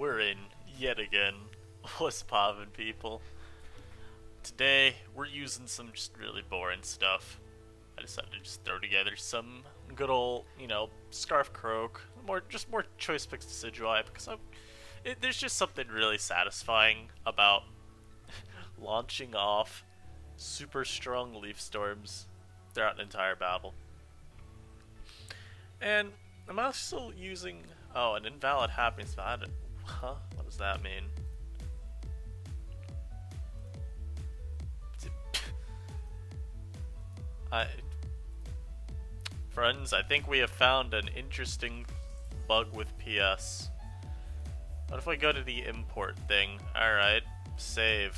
we're in yet again. What's poppin', people? Today, we're using some just really boring stuff. I decided to just throw together some good old, Scarf Croak, more choice picks Decidueye, because there's just something really satisfying about launching off super strong Leaf Storms throughout an entire battle. And I'm also using, an invalid happiness valid. Huh? What does that mean? Friends, I think we have found an interesting bug with PS. What if we go to the import thing? Alright, save.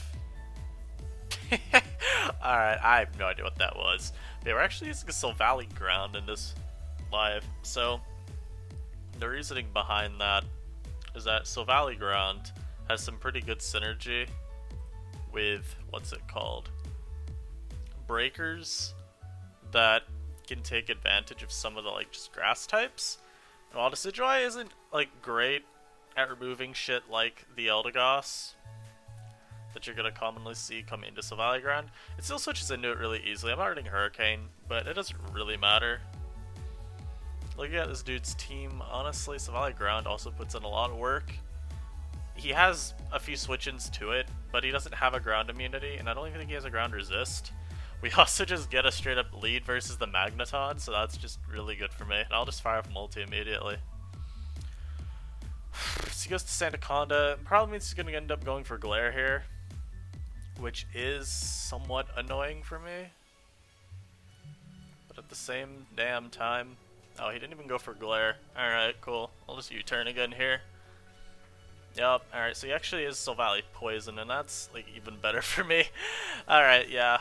Alright, I have no idea what that was. But we're actually using SILVALLY-GROUND in this live. So, the reasoning behind that is that SILVALLY-GROUND has some pretty good synergy with, what's it called? Breakers that can take advantage of some of the just grass types. And while Decidueye isn't great at removing shit like the Eldegoss that you're gonna commonly see come into SILVALLY-GROUND, it still switches into it really easily. I'm not running Hurricane, but it doesn't really matter. Looking at this dude's team, honestly, SILVALLY-GROUND also puts in a lot of work. He has a few switch-ins to it, but he doesn't have a ground immunity, and I don't even think he has a ground resist. We also just get a straight up lead versus the Magneton, so that's just really good for me. And I'll just fire off multi immediately. So he goes to Sandaconda. Probably means he's going to end up going for Glare here, which is somewhat annoying for me. But at the same damn time... Oh, he didn't even go for Glare. Alright, cool. I'll just U-turn again here. Yup, alright, so he actually is SILVALLY Poison, and that's even better for me. Alright, yeah.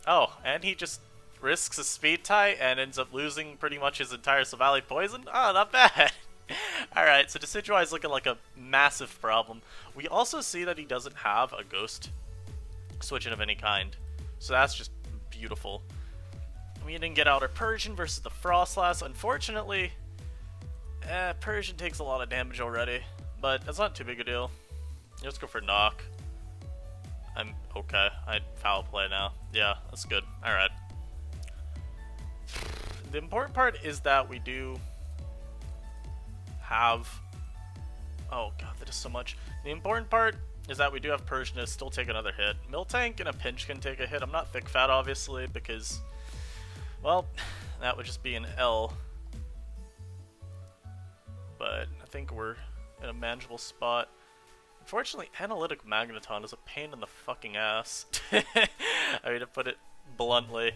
Oh, and he just risks a speed tie and ends up losing pretty much his entire SILVALLY Poison? Oh, not bad! Alright, so Decidueye is looking like a massive problem. We also see that he doesn't have a Ghost switch-in of any kind. So that's just beautiful. We didn't get Outer Persian versus the Frostlass. Unfortunately, Persian takes a lot of damage already. But that's not too big a deal. Let's go for Knock. I'm okay. I foul play now. Yeah, that's good. Alright. The important part is that we do have... Oh god, that is so much. The important part is that we do have Persian to still take another hit. Miltank in a pinch can take a hit. I'm not thick fat, obviously, because... Well, that would just be an L. But I think we're in a manageable spot. Unfortunately, Analytic Magneton is a pain in the fucking ass. I mean, to put it bluntly.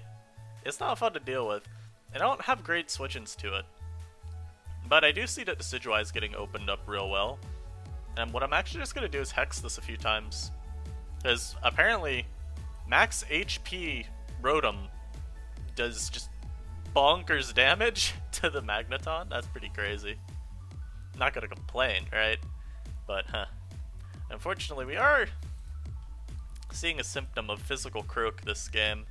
It's not fun to deal with. And I don't have great switch-ins to it. But I do see that Decidueye is getting opened up real well. And what I'm actually just going to do is Hex this a few times. Because apparently, max HP Rotom does just bonkers damage to the Magneton. That's pretty crazy. Not going to complain, right? But, unfortunately, we are seeing a symptom of physical croak this game.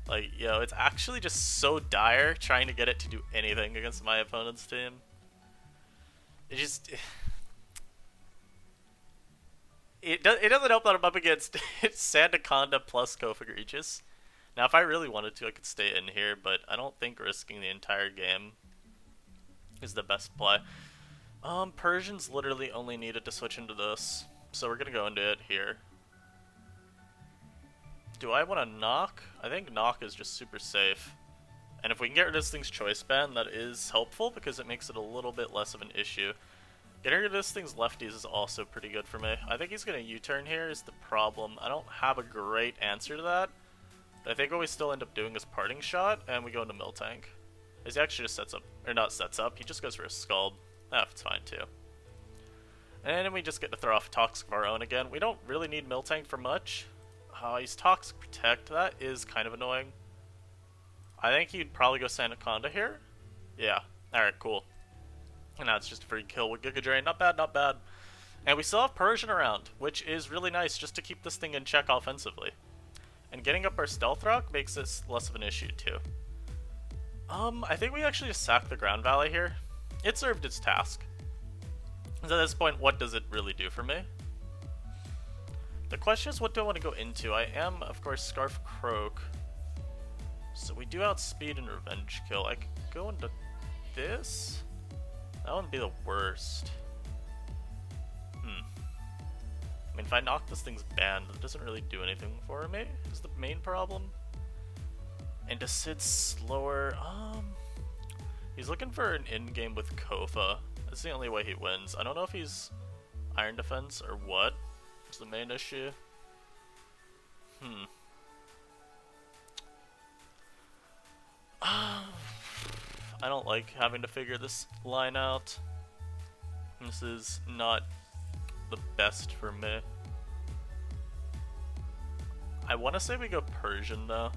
It's actually just so dire trying to get it to do anything against my opponent's team. It just... It doesn't help that I'm up against Sandaconda plus Cofagrigus. Now, if I really wanted to, I could stay in here, but I don't think risking the entire game is the best play. Persian's literally only needed to switch into this. So we're gonna go into it here. Do I want to Knock? I think Knock is just super safe. And if we can get rid of this thing's Choice Band, that is helpful because it makes it a little bit less of an issue. Getting rid of this thing's lefties is also pretty good for me. I think he's gonna U-turn here is the problem. I don't have a great answer to that. But I think what we still end up doing is Parting Shot, and we go into Miltank. He actually just sets up, or not sets up, he just goes for a Scald. It's fine too. And then we just get to throw off Toxic of our own again. We don't really need Miltank for much. He's Toxic Protect. That is kind of annoying. I think he'd probably go Sandaconda here. Yeah. Alright, cool. And now it's just a free kill with Giga Drain. Not bad, not bad. And we still have Persian around, which is really nice just to keep this thing in check offensively. And getting up our Stealth Rock makes this less of an issue too. I think we actually just sacked the Ground Valley here. It served its task. So at this point, what does it really do for me? The question is, what do I want to go into? I am, of course, Scarf Croak. So we do outspeed and Revenge Kill. I could go into this? That wouldn't be the worst. I mean, if I knock this thing's banned, it doesn't really do anything for me, is the main problem. And to Sid's slower, he's looking for an in-game with Kofa. That's the only way he wins. I don't know if he's Iron Defense or what is the main issue. I don't like having to figure this line out. This is not the best for me. I want to say we go Persian though.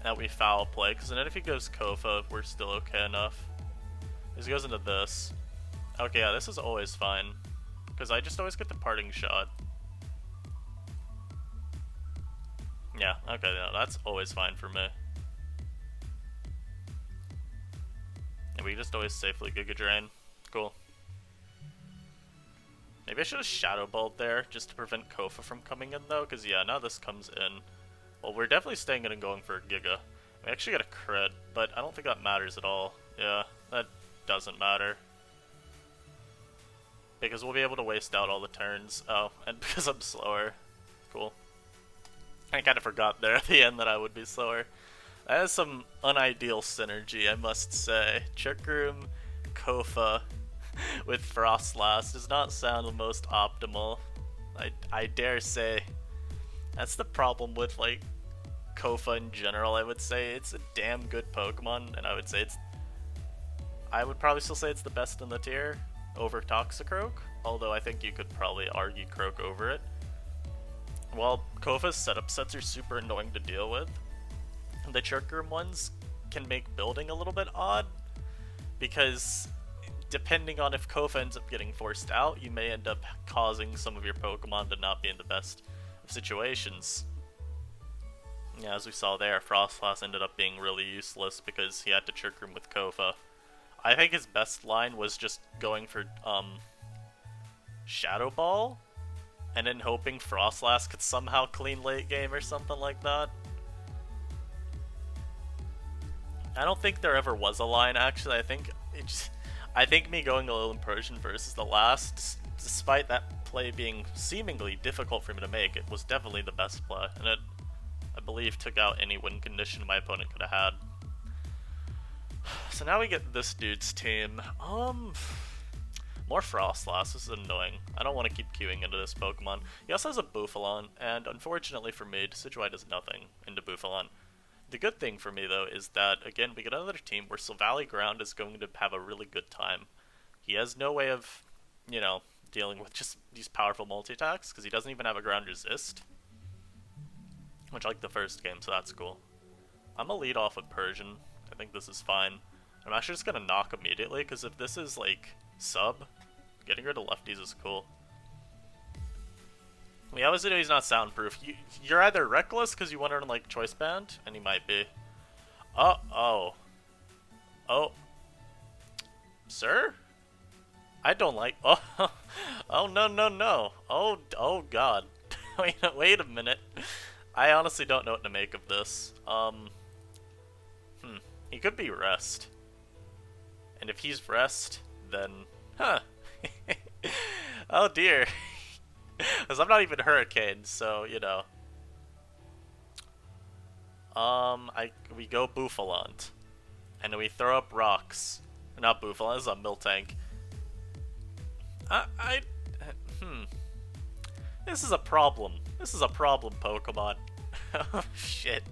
And we foul play, because then if he goes Kofa, we're still okay enough. If he goes into this. Okay, yeah, this is always fine. Because I just always get the parting shot. Yeah, okay, no, that's always fine for me. And we just always safely Giga Drain. Cool. Maybe I should have Shadow Balled there, just to prevent Kofa from coming in though, because yeah, now this comes in. Well, we're definitely staying in and going for a Giga. We actually got a crit, but I don't think that matters at all. Yeah, that doesn't matter. Because we'll be able to waste out all the turns. Oh, and because I'm slower. Cool. I kind of forgot there at the end that I would be slower. That is some unideal synergy, I must say. Trick Room, Kofa, with Frostlass does not sound the most optimal. I dare say. That's the problem with, like, Kofa in general, I would say. It's a damn good Pokemon, and I would say it's... I would probably still say it's the best in the tier over Toxicroak, although I think you could probably argue Croak over it. While Kofa's setup sets are super annoying to deal with, the Trick Room ones can make building a little bit odd, because depending on if Kofa ends up getting forced out, you may end up causing some of your Pokemon to not be in the best of situations. Yeah, as we saw there, Frostlass ended up being really useless because he had to Trick Room with Kofa. I think his best line was just going for Shadow Ball, and then hoping Frostlass could somehow clean late game or something like that. I don't think there ever was a line, actually. I think me going Alolan Persian versus the last, despite that play being seemingly difficult for me to make, it was definitely the best play, and it, I believe, took out any win condition my opponent could have had. So now we get this dude's team. More Frostlass. This is annoying. I don't want to keep queuing into this Pokemon. He also has a Buffalan, and unfortunately for me, Decidueye does nothing into Buffalan. The good thing for me, though, is that, again, we get another team where SILVALLY-GROUND is going to have a really good time. He has no way of, you know, dealing with just these powerful multi-attacks, because he doesn't even have a ground resist. Which I like the first game, so that's cool. I'm gonna lead off with Persian. I think this is fine. I'm actually just gonna knock immediately, because if this is, like, sub, getting rid of lefties is cool. We obviously know he's not soundproof. You're either reckless because you want to, like, choice band, and he might be. Oh. Sir? I don't like... Oh, oh no. Oh god. Wait a minute. I honestly don't know what to make of this. He could be rest. And if he's rest, then... Huh. Oh dear. Because I'm not even Hurricane, so, you know. We go Buffalant. And then we throw up rocks. Not Buffalant, this is a Miltank. This is a problem. This is a problem, Pokemon. Oh, shit.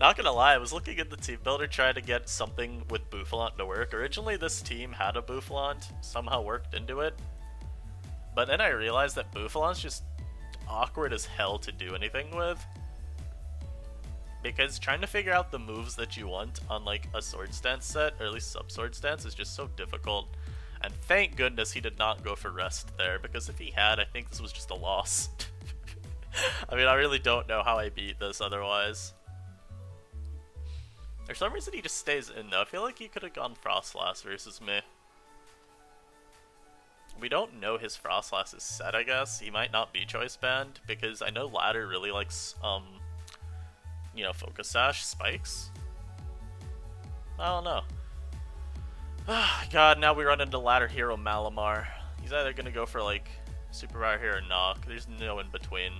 Not gonna lie, I was looking at the team builder trying to get something with Buffalant to work. Originally, this team had a Buffalant, somehow worked into it. But then I realized that Buffalon's just awkward as hell to do anything with. Because trying to figure out the moves that you want on, like, a Sword Stance set, or at least sub-Sword Stance, is just so difficult. And thank goodness he did not go for rest there, because if he had, I think this was just a loss. I mean, I really don't know how I beat this otherwise. For some reason he just stays in though. I feel like he could have gone Frostlass versus me. we don't know his Frostlass is set, I guess. He might not be choice banned, because I know Ladder really likes, you know, Focus Sash spikes. I don't know. God, now we run into Ladder Hero Malamar. He's either gonna go for, like, Superpower here or Knock. There's no in between.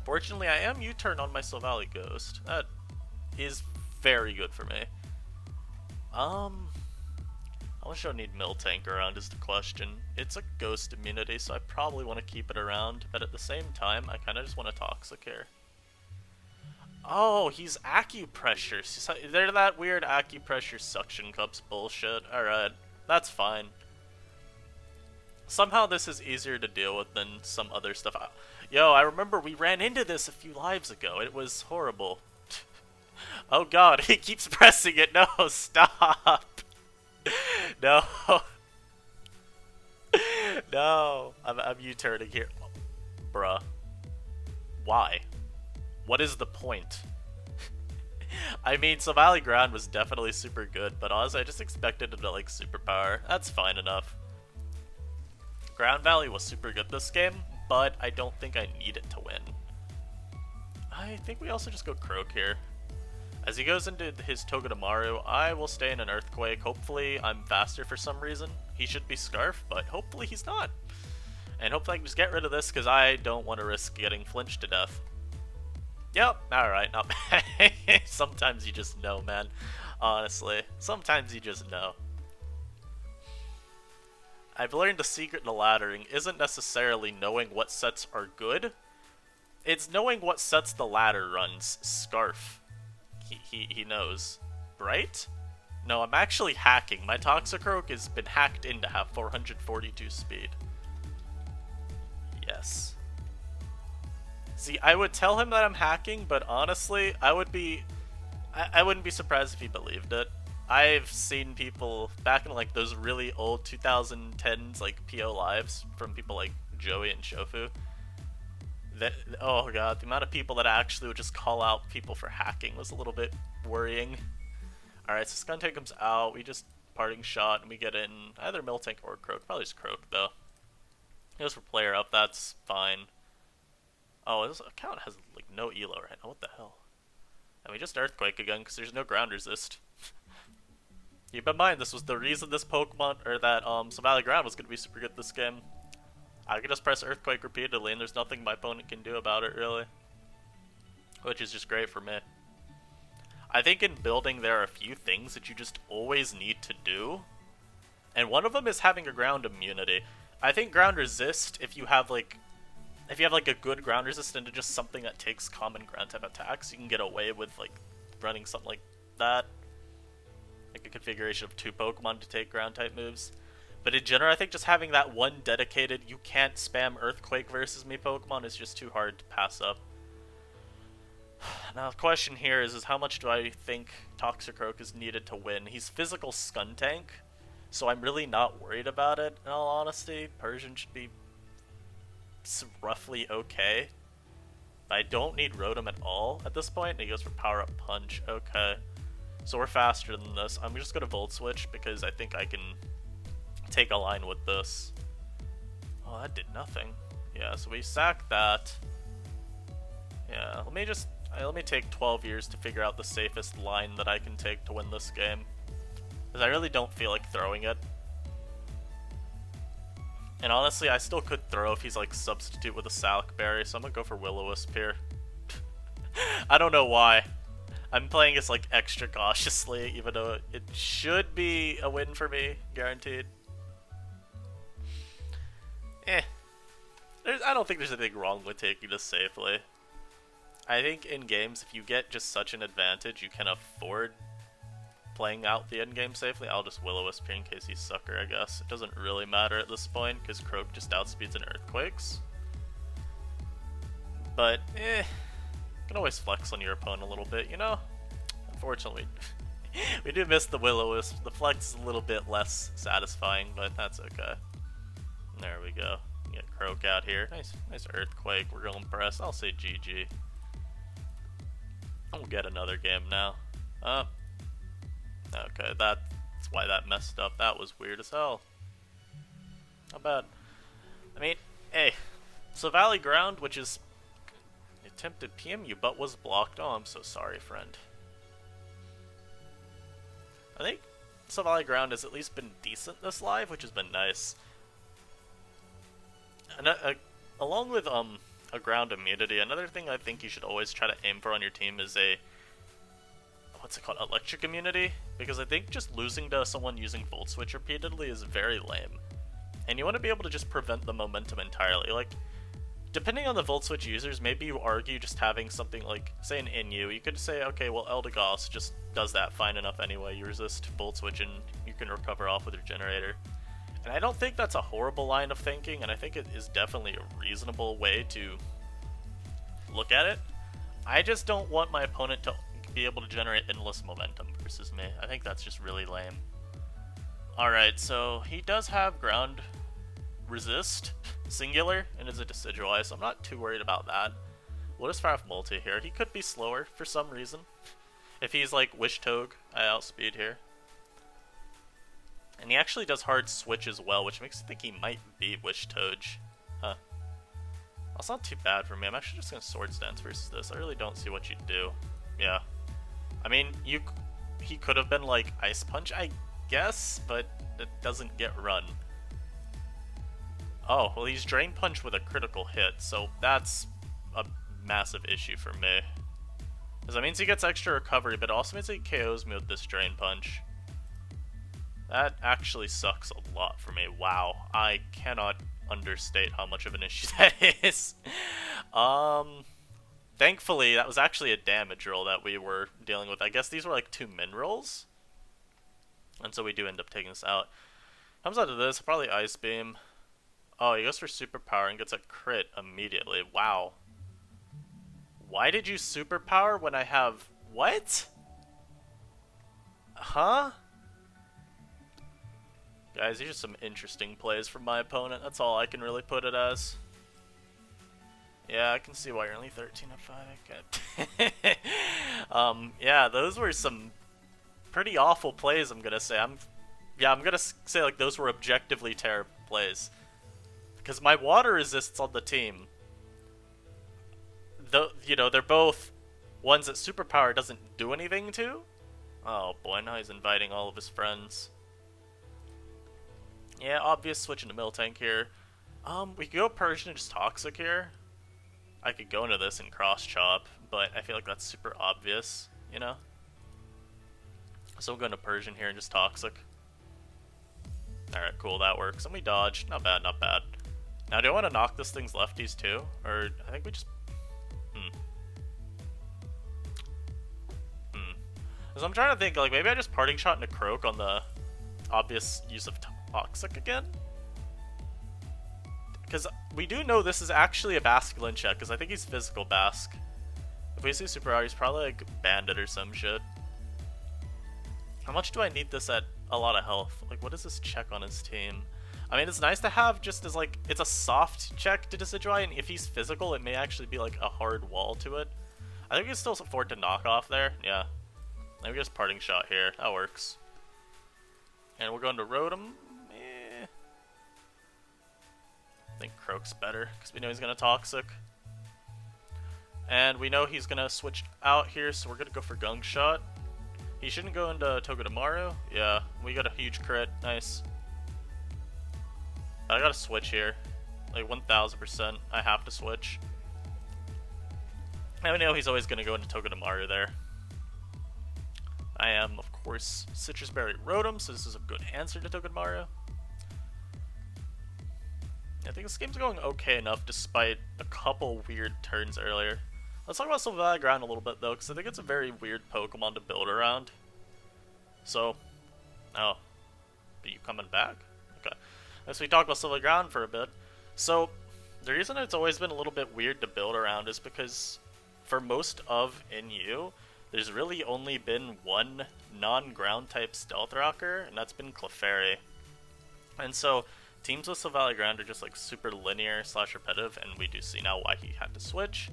Fortunately, I am U-turn on my Silvally Ghost. That is very good for me. How much do I need Miltank around is the question. It's a Ghost immunity, so I probably want to keep it around, but at the same time, I kind of just want a Toxic here. Oh, he's Acupressure. They're that weird Acupressure Suction Cups bullshit. Alright, that's fine. Somehow this is easier to deal with than some other stuff. Yo, I remember we ran into this a few lives ago. It was horrible. Oh god, he keeps pressing it. No, stop. No. No. I'm U-turning here. Bruh. Why? What is the point? I mean, SILVALLY-GROUND was definitely super good, but honestly, I just expected him to, like, Superpower. That's fine enough. Ground Valley was super good this game, but I don't think I need it to win. I think we also just go Croak here. As he goes into his Togedemaru, I will stay in an Earthquake. Hopefully I'm faster for some reason. He should be Scarf, but hopefully he's not. And hopefully I can just get rid of this, because I don't want to risk getting flinched to death. Yep, alright, not bad. Sometimes you just know, man. Honestly, sometimes you just know. I've learned the secret to laddering isn't necessarily knowing what sets are good. It's knowing what sets the ladder runs. Scarf. He knows. Right? No, I'm actually hacking. My Toxicroak has been hacked in to have 442 speed. Yes. See, I would tell him that I'm hacking, but honestly, I wouldn't be surprised if he believed it. I've seen people back in like those really old 2010s like PO lives from people like Joey and Shofu. That, oh god, the amount of people that actually would just call out people for hacking was a little bit worrying. Alright, so Skuntank comes out, we just parting shot, and we get in either Miltank or Croak. Probably just Croak though. He goes for player up, that's fine. Oh, this account has like no elo right now, what the hell? And we just Earthquake again, because there's no ground resist. Keep in mind, this was the reason this Pokemon, or that SILVALLY-GROUND was going to be super good this game. I can just press Earthquake repeatedly, and there's nothing my opponent can do about it, really. Which is just great for me. I think in building there are a few things that you just always need to do. And one of them is having a ground immunity. I think ground resist, if you have like a good ground resist into just something that takes common ground type attacks, you can get away with like running something like that. Like a configuration of 2 Pokemon to take ground type moves. But in general, I think just having that one dedicated, you can't spam Earthquake versus me Pokemon is just too hard to pass up. Now the question here is how much do I think Toxicroak is needed to win? He's physical Skuntank, so I'm really not worried about it, in all honesty. Persian should be roughly okay. I don't need Rotom at all at this point, and he goes for Power Up Punch. Okay. So we're faster than this. I'm just going to Volt Switch because I think I can take a line with this. Oh, that did nothing. Yeah, so we sack that. Yeah, let me take 12 years to figure out the safest line that I can take to win this game. Because I really don't feel like throwing it. And honestly, I still could throw if he's like substitute with a Salak Berry, so I'm gonna go for Will-O-Wisp here. I don't know why. I'm playing this like extra cautiously, even though it should be a win for me, guaranteed. I don't think there's anything wrong with taking this safely. I think in games, if you get just such an advantage, you can afford playing out the end game safely. I'll just Will-O-Wisp here in case he's Sucker, I guess. It doesn't really matter at this point, because Croak just outspeeds an Earthquakes. But, you can always flex on your opponent a little bit, you know? Unfortunately, we do miss the Will-O-Wisp. The flex is a little bit less satisfying, but that's okay. There we go. Get Croak out here. Nice Earthquake. We're going to press. I'll say GG. We'll get another game now. Okay, that's why that messed up. That was weird as hell. Not bad. I mean, hey, so Valley-Ground, which is attempted PMU, but was blocked. Oh, I'm so sorry, friend. I think Valley-Ground has at least been decent this live, which has been nice. And along with a ground immunity, another thing I think you should always try to aim for on your team is a, what's it called, electric immunity, because I think just losing to someone using Volt Switch repeatedly is very lame. And you want to be able to just prevent the momentum entirely. Like, depending on the Volt Switch users, maybe you argue just having something like, say, an Inu. You could say, okay, well, Eldegoss just does that fine enough anyway. You resist Volt Switch and you can recover off with your generator. And I don't think that's a horrible line of thinking, and I think it is definitely a reasonable way to look at it. I just don't want my opponent to be able to generate endless momentum versus me. I think that's just really lame. Alright, so he does have ground resist, singular, and is a Decidueye, so I'm not too worried about that. We'll just fire off multi here. He could be slower for some reason. If he's like Wish Togue, I outspeed here. And he actually does hard switch as well, which makes me think he might beat Wish Togue. Huh. That's not too bad for me. I'm actually just going to Swords Dance versus this. I really don't see what you'd do. Yeah. I mean, he could have been like Ice Punch, I guess, but it doesn't get run. Oh, well, he's Drain Punch with a critical hit, so that's a massive issue for me. Because that means he gets extra recovery, but it also means he KOs me with this Drain Punch. That actually sucks a lot for me. Wow, I cannot understate how much of an issue that is. Thankfully, that was actually a damage roll that we were dealing with. I guess these were like 2 min rolls. And so we do end up taking this out. Comes out of this, probably Ice Beam. Oh, he goes for Superpower and gets a crit immediately. Wow. Why did you Superpower when I have... What? Huh? Guys, these are some interesting plays from my opponent. That's all I can really put it as. Yeah, I can see why you're only 13 of 5. Okay. Yeah, those were some pretty awful plays, I'm gonna say. I'm gonna say like those were objectively terrible plays. Because my water resists on the team, you know, they're both ones that Superpower doesn't do anything to. Oh boy, now he's inviting all of his friends. Yeah, obvious switch into Miltank here. We could go Persian and just Toxic here. I could go into this and cross chop, but I feel like that's super obvious, you know? So I'm going to Persian here and just Toxic. Alright, cool, that works. And we dodge. Not bad, not bad. Now, do I want to knock this thing's lefties too? Or, I think we just... Because I'm trying to think, like, maybe I just Parting Shot into Croak on the obvious use of Toxic again? Because we do know this is actually a Basculin check, because I think he's physical Bask. If we see Super Power, he's probably like Bandit or some shit. How much do I need this at a lot of health? Like, what is this check on his team? I mean, it's nice to have just as, like, it's a soft check to Decidueye, and if he's physical, it may actually be, like, a hard wall to it. I think we can still afford to knock off there. Yeah. Maybe just Parting Shot here. That works. And we're going to Rotom. I think Croak's better, because we know he's going to Toxic. And we know he's going to switch out here, so we're going to go for Gunk Shot. He shouldn't go into Togedemaru. Yeah, we got a huge crit. Nice. I gotta switch here. Like 1000%. I have to switch. And we know he's always going to go into Togedemaru there. I am, of course, Citrus Berry Rotom, so this is a good answer to Togedemaru. I think this game's going okay enough despite a couple weird turns earlier. Let's talk about SILVALLY-GROUND a little bit though, because I think it's a very weird Pokemon to build around. So, oh, are you coming back? Okay. So we talked about SILVALLY-GROUND for a bit. So, the reason it's always been a little bit weird to build around is because for most of NU, there's really only been one non-ground type Stealth Rocker, and that's been Clefairy. And so, teams with SILVALLY-GROUND are just like super linear / repetitive, and we do see now why he had to switch.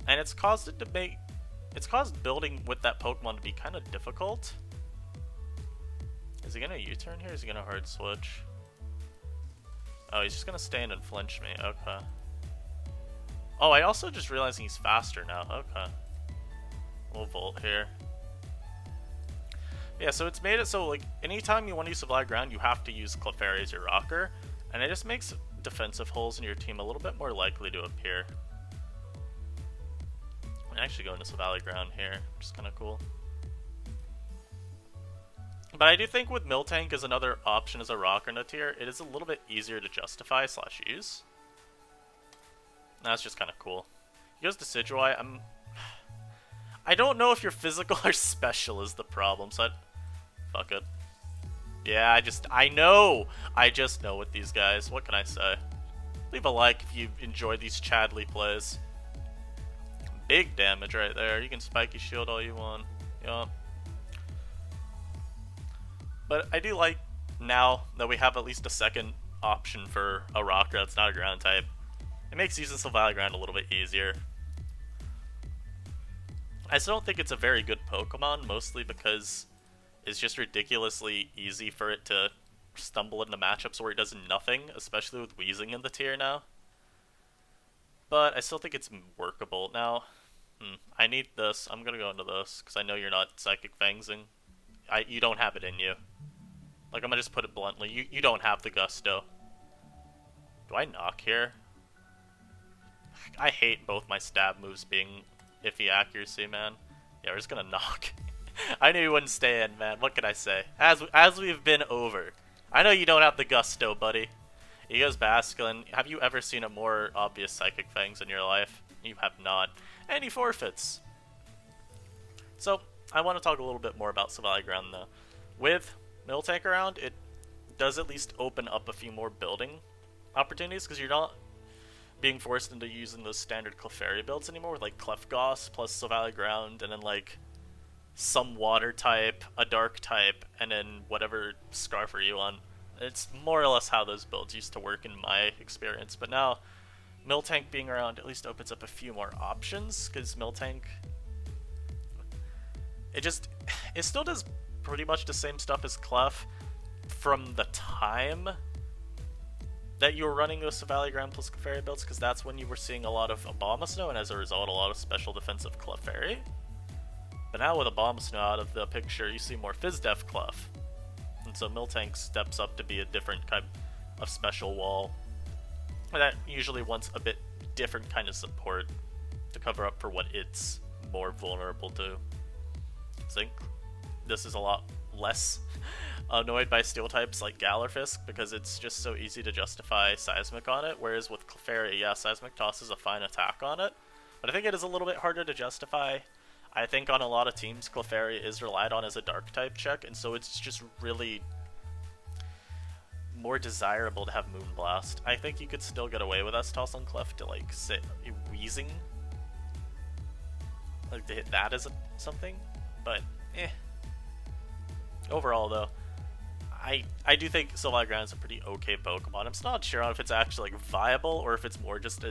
And it's caused building with that Pokemon to be kind of difficult. Is he gonna U-turn here? Or is he gonna hard switch? Oh, he's just gonna stand and flinch me. Okay. Oh, I also just realized he's faster now. Okay. We'll Volt here. Yeah, so it's made it so, like, anytime you want to use SILVALLY-GROUND, you have to use Clefairy as your rocker, and it just makes defensive holes in your team a little bit more likely to appear. I'm actually going to SILVALLY-GROUND here, which is kind of cool. But I do think with Miltank as another option as a rocker in a tier, it is a little bit easier to justify / use. That's just kind of cool. He goes to Decidueye. I don't know if you're physical or special is the problem, so fuck it. Yeah, I just know with these guys. What can I say? Leave a like if you enjoy these Chadley plays. Big damage right there. You can spiky shield all you want. Yup. But I do like now that we have at least a second option for a rocker that's not a ground type. It makes using SILVALLY-GROUND a little bit easier. I still don't think it's a very good Pokemon, mostly because it's just ridiculously easy for it to stumble into matchups where it does nothing, especially with Weezing in the tier now. But I still think it's workable. Now, I need this. I'm gonna go into this, because I know you're not Psychic Fangsing. You don't have it in you. Like, I'm gonna just put it bluntly. You don't have the Gusto. Do I knock here? I hate both my stab moves being iffy accuracy, man. Yeah, we're just gonna knock. I knew you wouldn't stay in, man. What can I say? As we've been over. I know you don't have the Gusto, buddy. He goes Basculin. Have you ever seen a more obvious Psychic Fangs in your life? You have not. And he forfeits. So, I want to talk a little bit more about SILVALLY-GROUND, though. With Miltank around, it does at least open up a few more building opportunities, because you're not being forced into using those standard Clefairy builds anymore, with like Clefgoss plus SILVALLY-GROUND, and then like some water type, a dark type, and then whatever Scarf are you on. It's more or less how those builds used to work in my experience, but now Miltank being around at least opens up a few more options, because Miltank, it still does pretty much the same stuff as Clef from the time that you were running those SILVALLY-GROUND plus Clefairy builds, because that's when you were seeing a lot of Abomasnow, and as a result, a lot of special defensive Clefairy. But now with Abomasnow out of the picture, you see more Fizdef Clef. And so Miltank steps up to be a different kind of special wall. And that usually wants a bit different kind of support to cover up for what it's more vulnerable to. I think this is a lot less annoyed by steel types like Gallarfisk, because it's just so easy to justify Seismic on it, whereas with Clefairy, yeah, Seismic Toss is a fine attack on it, but I think it is a little bit harder to justify. I think on a lot of teams, Clefairy is relied on as a dark type check, and so it's just really more desirable to have Moonblast. I think you could still get away with S-Toss on Clef to, like, say, Weezing, like, to hit that as something, but, Overall, though, I do think SILVALLY-GROUND is a pretty okay Pokemon. I'm still not sure if it's actually like viable or if it's more just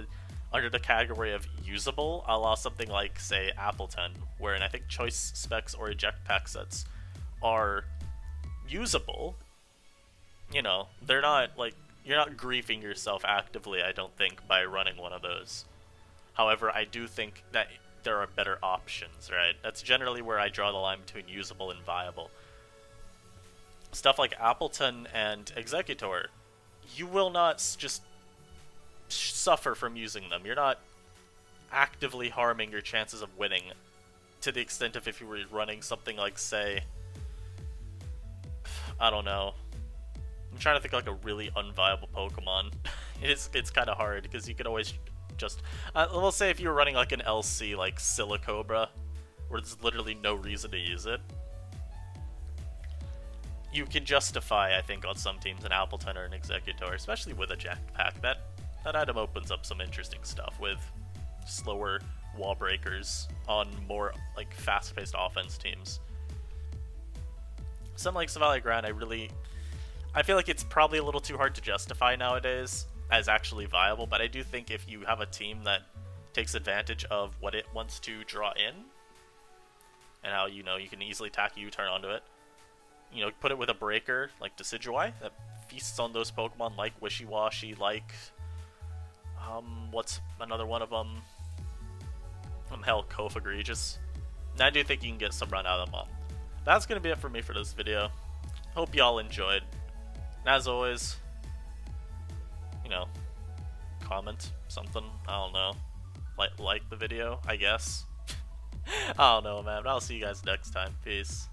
under the category of usable, a la something like, say, Appleton, wherein I think choice specs or eject pack sets are usable. You know, they're not like, you're not griefing yourself actively, I don't think, by running one of those. However, I do think that there are better options, right? That's generally where I draw the line between usable and viable. Stuff like Appleton and Executor, you will not just suffer from using them. You're not actively harming your chances of winning to the extent of if you were running something like, say, I don't know. I'm trying to think like a really unviable Pokemon. It's kind of hard because you could always just we'll say if you were running like an LC like Silicobra, where there's literally no reason to use it. You can justify, I think, on some teams an Appleton or an Executor, especially with a Jetpack. That item opens up some interesting stuff with slower wall breakers on more like fast-paced offense teams. Something like SILVALLY-GROUND, I feel like it's probably a little too hard to justify nowadays as actually viable, but I do think if you have a team that takes advantage of what it wants to draw in, and how, you know, you can easily tack a U-turn onto it, you know, put it with a breaker like Decidueye that feasts on those Pokemon like Wishy-Washy, like what's another one of them? Hell, Kofagregis. And I do think you can get some run out of them all. That's gonna be it for me for this video. Hope y'all enjoyed. And as always, you know, comment something. I don't know. Like the video, I guess. I don't know, man. But I'll see you guys next time. Peace.